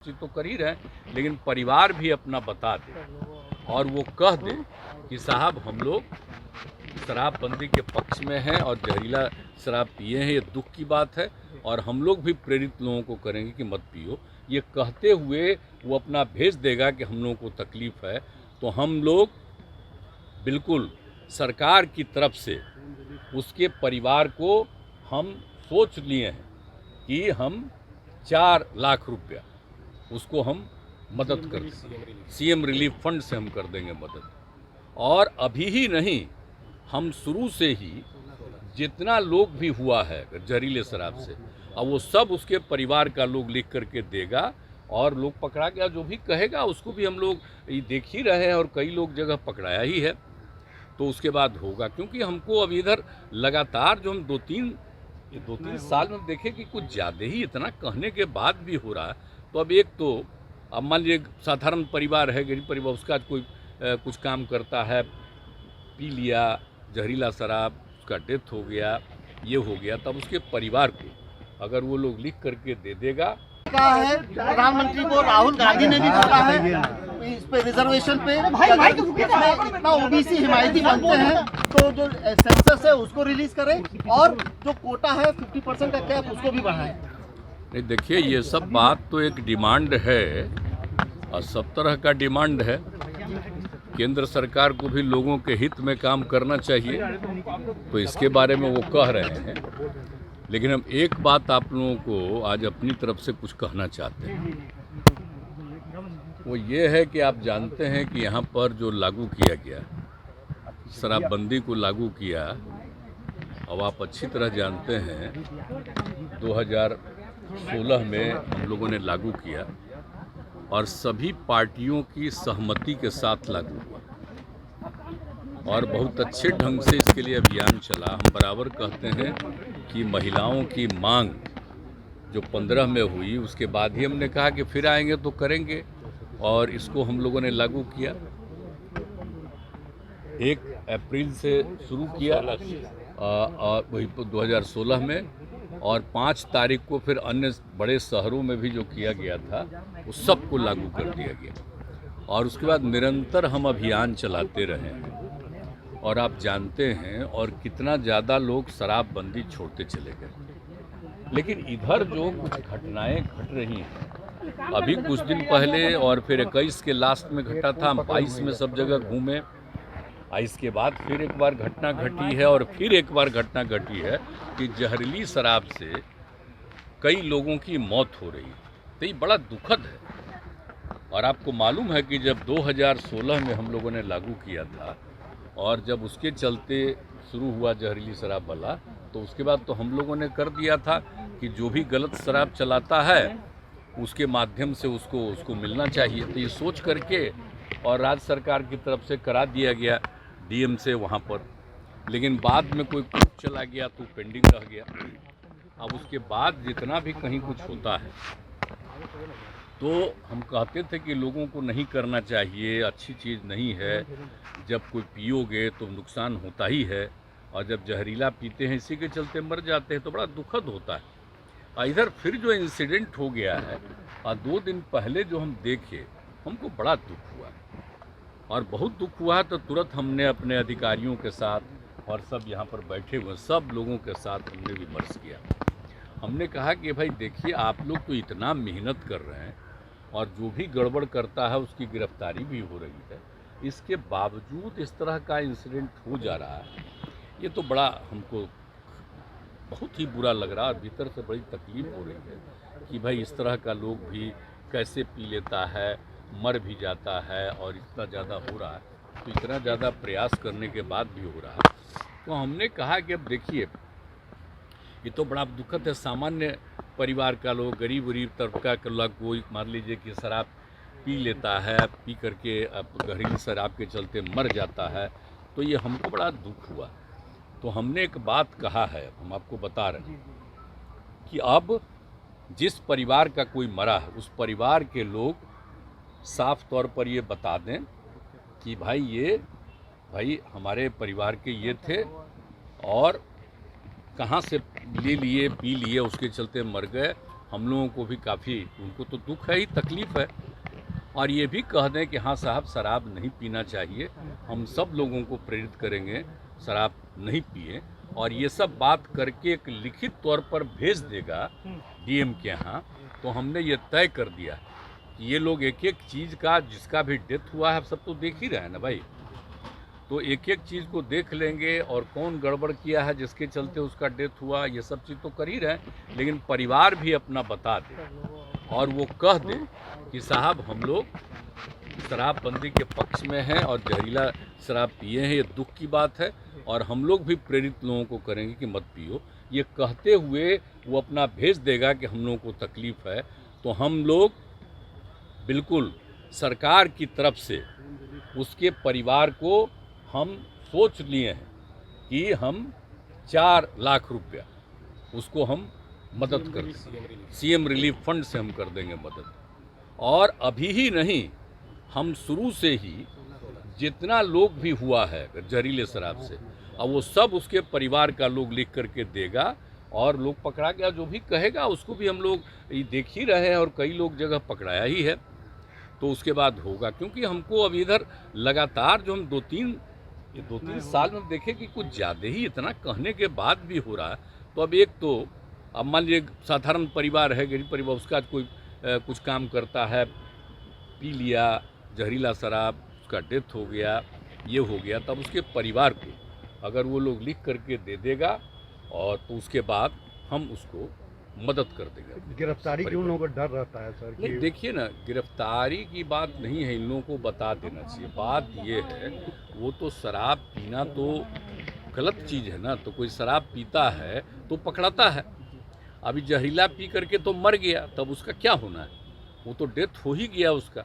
तो कर ही रहे हैं, लेकिन परिवार भी अपना बता दे और वो कह दे कि साहब हम लोग शराबबंदी के पक्ष में हैं और जहरीला शराब पिए हैं, ये दुख की बात है और हम लोग भी प्रेरित लोगों को करेंगे कि मत पियो। ये कहते हुए वो अपना भेज देगा कि हम लोगों को तकलीफ़ है, तो हम लोग बिल्कुल सरकार की तरफ से उसके परिवार को हम सोच लिए हैं कि हम 4 लाख रुपया उसको हम मदद कर देंगे, सीएम रिलीफ फंड से हम कर देंगे मदद। और अभी ही नहीं, हम शुरू से ही जितना लोग भी हुआ है जहरीले शराब से, अब वो सब उसके परिवार का लोग लिख करके देगा और लोग पकड़ा गया जो भी कहेगा उसको भी हम लोग देख ही रहे हैं और कई लोग जगह पकड़ाया ही है। तो उसके बाद होगा, क्योंकि हमको अब इधर लगातार जो हम 2-3 साल में देखें कि कुछ ज़्यादा ही इतना कहने के बाद भी हो रहा है। तो अब एक तो अब मान लीजिए साधारण परिवार है, गरीब परिवार, उसका कोई कुछ काम करता है, पी लिया जहरीला शराब, उसका डेथ हो गया, ये हो गया, तब उसके परिवार को अगर वो लोग लिख करके दे देगा। कहा है प्रधानमंत्री को राहुल गांधी ने भी बोला है इस पे रिजर्वेशन पे इतना ओबीसी हिमायती बनते हैं तो जो सेंसस है उसको रिलीज करें और जो कोटा है 50% का कैप उसको भी बढ़ाएं। नहीं देखिए, ये सब बात तो एक डिमांड है और सब तरह का डिमांड है। केंद्र सरकार को भी लोगों के हित में काम करना चाहिए, तो इसके बारे में वो कह रहे हैं। लेकिन हम एक बात आप लोगों को आज अपनी तरफ से कुछ कहना चाहते हैं, वो ये है कि आप जानते हैं कि यहाँ पर जो लागू किया गया, शराबबंदी को लागू किया, अब आप अच्छी तरह जानते हैं 2016 में हम लोगों ने लागू किया और सभी पार्टियों की सहमति के साथ लागू हुआ और बहुत अच्छे ढंग से इसके लिए अभियान चला। हम बराबर कहते हैं कि महिलाओं की मांग जो 15 में हुई, उसके बाद ही हमने कहा कि फिर आएंगे तो करेंगे और इसको हम लोगों ने लागू किया। 1 अप्रैल से शुरू किया और वही 2016 में, और 5 तारीख को फिर अन्य बड़े शहरों में भी जो किया गया था वो सबको लागू कर दिया गया और उसके बाद निरंतर हम अभियान चलाते रहे हैं और आप जानते हैं और कितना ज़्यादा लोग शराबबंदी छोड़ते चले गए। लेकिन इधर जो कुछ घटनाएं घट रही हैं, अभी कुछ दिन पहले और फिर 21 के लास्ट में घटा था, हम 22 में सब जगह घूमे, इसके बाद फिर एक बार घटना घटी है और फिर एक बार घटना घटी है कि जहरीली शराब से कई लोगों की मौत हो रही है। तो ये बड़ा दुखद है। और आपको मालूम है कि जब 2016 में हम लोगों ने लागू किया था और जब उसके चलते शुरू हुआ जहरीली शराब वाला, तो उसके बाद तो हम लोगों ने कर दिया था कि जो भी गलत शराब चलाता है उसके माध्यम से उसको मिलना चाहिए। तो ये सोच करके और राज्य सरकार की तरफ से करा दिया गया डीएम से वहाँ पर, लेकिन बाद में कोई कुछ चला गया तो पेंडिंग रह गया। अब उसके बाद जितना भी कहीं कुछ होता है तो हम कहते थे कि लोगों को नहीं करना चाहिए, अच्छी चीज़ नहीं है, जब कोई पियोगे तो नुकसान होता ही है और जब जहरीला पीते हैं इसी के चलते मर जाते हैं तो बड़ा दुखद होता है। इधर फिर जो इंसिडेंट हो गया है और 2 दिन पहले जो हम देखे, हमको बड़ा दुख हुआ और बहुत दुख हुआ। तो तुरंत हमने अपने अधिकारियों के साथ और सब यहाँ पर बैठे हुए सब लोगों के साथ हमने विमर्श किया। हमने कहा कि भाई देखिए, आप लोग तो इतना मेहनत कर रहे हैं और जो भी गड़बड़ करता है उसकी गिरफ्तारी भी हो रही है, इसके बावजूद इस तरह का इंसिडेंट हो जा रहा है। ये तो बड़ा हमको बहुत ही बुरा लग रहा है और भीतर से बड़ी तकलीफ़ हो रही है कि भाई इस तरह का लोग भी कैसे पी लेता है, मर भी जाता है और इतना ज़्यादा हो रहा है। तो इतना ज़्यादा प्रयास करने के बाद भी हो रहा है। तो हमने कहा कि अब देखिए, ये तो बड़ा दुखद है। सामान्य परिवार का लोग, गरीब तबका का लोग, कोई मान लीजिए कि शराब पी लेता है, पी करके अब जहरीली शराब के चलते मर जाता है, तो ये हमको बड़ा दुख हुआ। तो हमने एक बात कहा है, हम आपको बता रहे हैं कि अब जिस परिवार का कोई मरा है उस परिवार के लोग साफ तौर पर ये बता दें कि भाई हमारे परिवार के ये थे और कहाँ से ले लिए, पी लिए, उसके चलते मर गए हम लोगों को भी काफ़ी, उनको तो दुख है ही, तकलीफ़ है। और ये भी कह दें कि हाँ साहब शराब नहीं पीना चाहिए, हम सब लोगों को प्रेरित करेंगे शराब नहीं पिए, और ये सब बात करके एक लिखित तौर पर भेज देगा डीएम के यहाँ, तो हमने ये तय कर दिया कि ये लोग एक एक चीज़ का, जिसका भी डेथ हुआ है सब तो देख ही रहे हैं ना भाई, तो एक एक चीज़ को देख लेंगे और कौन गड़बड़ किया है जिसके चलते उसका डेथ हुआ, ये सब चीज़ तो कर ही रहे हैं, लेकिन परिवार भी अपना बता दे और वो कह दे कि साहब हम लोग शराबबंदी के पक्ष में हैं और जहरीला शराब पिए हैं, ये दुख की बात है, और हम लोग भी प्रेरित लोगों को करेंगे कि मत पियो। ये कहते हुए वो अपना भेज देगा कि हम लोगों को तकलीफ़ है, तो हम लोग बिल्कुल सरकार की तरफ से उसके परिवार को हम सोच लिए हैं कि हम 4 लाख रुपया उसको हम मदद कर देंगे, सीएम रिलीफ फंड से हम कर देंगे मदद। और अभी ही नहीं, हम शुरू से ही जितना लोग भी हुआ है जहरीले शराब से, अब वो सब उसके परिवार का लोग लिख करके देगा, और लोग पकड़ा गया जो भी कहेगा उसको भी हम लोग देख ही रहे हैं, और कई लोग जगह पकड़ाया ही है, तो उसके बाद होगा। क्योंकि हमको अब इधर लगातार जो हम 2-3 साल में देखें कि कुछ ज़्यादा ही इतना कहने के बाद भी हो रहा है, तो अब एक तो अब मान लीजिए साधारण परिवार है, गरीब परिवार, उसका कोई कुछ काम करता है, पी लिया जहरीला शराब, उसका डेथ हो गया, ये हो गया, तब उसके परिवार को अगर वो लोग लिख करके दे देगा, और तो उसके बाद हम उसको मदद कर देंगे। गिरफ्तारी की उन लोगों को डर रहता है सर? नहीं, देखिए ना, गिरफ्तारी की बात नहीं है, इन लोगों को बता देना चाहिए। बात ये है, वो तो शराब पीना तो गलत चीज़ है ना, तो कोई शराब पीता है तो पकड़ाता है। अभी जहरीला पी करके तो मर गया, तब उसका क्या होना है? वो तो डेथ हो ही गया उसका,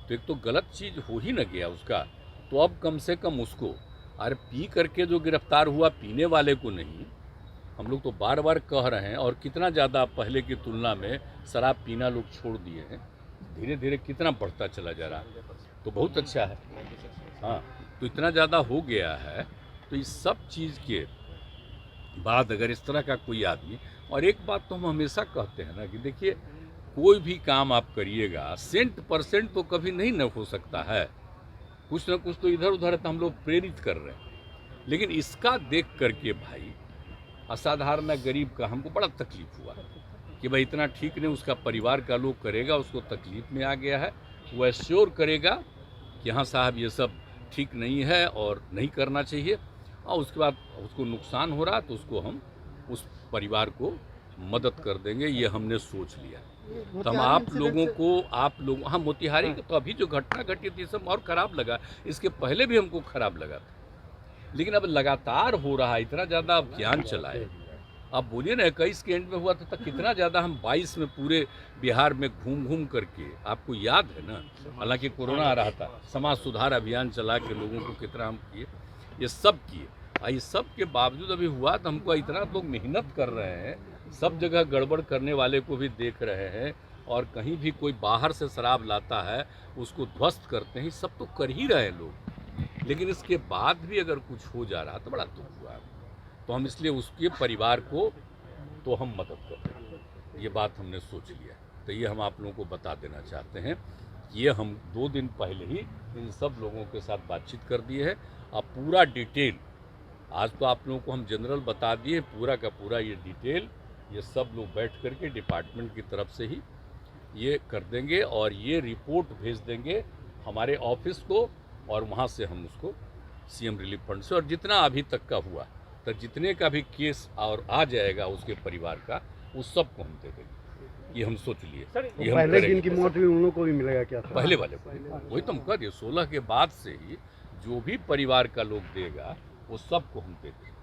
तो एक तो गलत चीज़ हो ही न गया उसका, तो अब कम से कम उसको, अरे पी करके जो गिरफ्तार हुआ, पीने वाले को नहीं। हम लोग तो बार बार कह रहे हैं, और कितना ज़्यादा पहले की तुलना में शराब पीना लोग छोड़ दिए हैं, धीरे धीरे कितना बढ़ता चला जा रहा है, तो बहुत अच्छा है। हाँ, तो इतना ज़्यादा हो गया है, तो इस सब चीज़ के बाद अगर इस तरह का कोई आदमी, और एक बात तो हम हमेशा कहते हैं ना कि देखिए, कोई भी काम आप करिएगा 100% तो कभी नहीं न हो सकता है, कुछ ना कुछ तो इधर उधर तो हम लोग प्रेरित कर रहे हैं। लेकिन इसका देख करके भाई, असाधारण गरीब का हमको बड़ा तकलीफ हुआ कि भाई इतना ठीक नहीं, उसका परिवार का लोग करेगा, उसको तकलीफ में आ गया है, वो एश्योर करेगा कि हाँ साहब ये सब ठीक नहीं है और नहीं करना चाहिए, और उसके बाद उसको नुकसान हो रहा तो उसको हम उस परिवार को मदद कर देंगे, ये हमने सोच लिया। तो हम आप लोग हाँ, मोतिहारी तो अभी जो घटना घटी थी सब और ख़राब लगा, इसके पहले भी हमको ख़राब लगा था, लेकिन अब लगातार हो रहा है, इतना ज़्यादा अभियान चलाए। अब बोलिए ना 21 के एंड में हुआ था, तब कितना ज़्यादा हम 22 में पूरे बिहार में घूम घूम करके, आपको याद है ना, हालांकि कोरोना आ रहा था, समाज सुधार अभियान चला के लोगों को कितना हम किए, ये सब किए। इस सब के बावजूद अभी हुआ तो हमको इतना लोग मेहनत कर रहे हैं, सब जगह गड़बड़ करने वाले को भी देख रहे हैं, और कहीं भी कोई बाहर से शराब लाता है उसको ध्वस्त करते हैं, सब तो कर ही रहे हैं लोग, लेकिन इसके बाद भी अगर कुछ हो जा रहा तो बड़ा दुख हुआ। तो हम इसलिए उसके परिवार को तो हम मदद कर रहे हैं, ये बात हमने सोच लिया। तो ये हम आप लोगों को बता देना चाहते हैं, ये हम 2 दिन पहले ही इन सब लोगों के साथ बातचीत कर दिए है। अब पूरा डिटेल, आज तो आप लोगों को हम जनरल बता दिए, पूरा का पूरा ये डिटेल ये सब लोग बैठ करके डिपार्टमेंट की तरफ से ही ये कर देंगे, और ये रिपोर्ट भेज देंगे हमारे ऑफिस को, और वहाँ से हम उसको सीएम रिलीफ फंड से, और जितना अभी तक का हुआ, तो जितने का भी केस और आ जाएगा उसके परिवार का, उस सब को हम दे देंगे, ये हम सोच लिए। ये हम पहले दिन की मौत भी उन लोगों को भी मिलेगा क्या? पहले वाले को, वही तो हम कर दिए, 16 के बाद से ही जो भी परिवार का लोग देगा वो सबको हम दे देंगे।